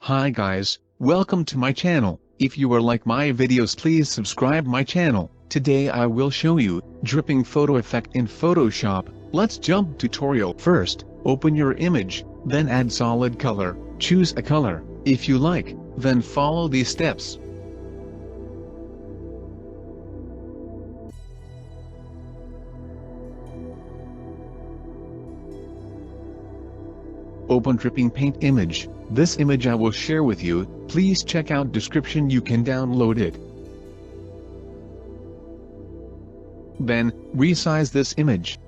Hi guys, welcome to my channel. If you are like my videos, please subscribe my channel. Today I will show you dripping photo effect in Photoshop. Let's jump tutorial. First, open your image, then add solid color. Choose a color if you like, then follow these steps. Open dripping paint image. This image I will share with you. Please check out description, you can download it. Then, resize this image.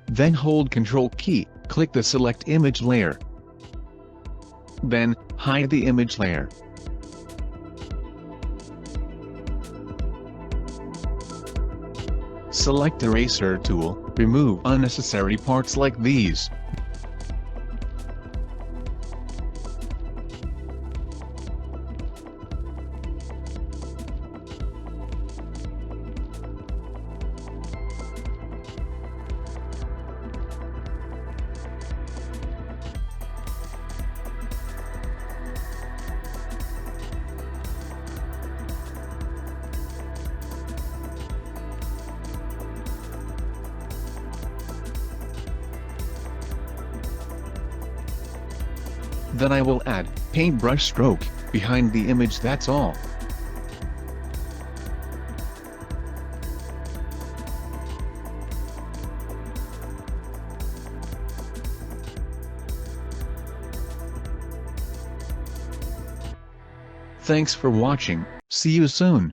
Then hold Ctrl key, click the select image layer. Then, hide the image layer. Select eraser tool, remove unnecessary parts like these. Then I will add paintbrush stroke behind the image, that's all. Thanks for watching, see you soon.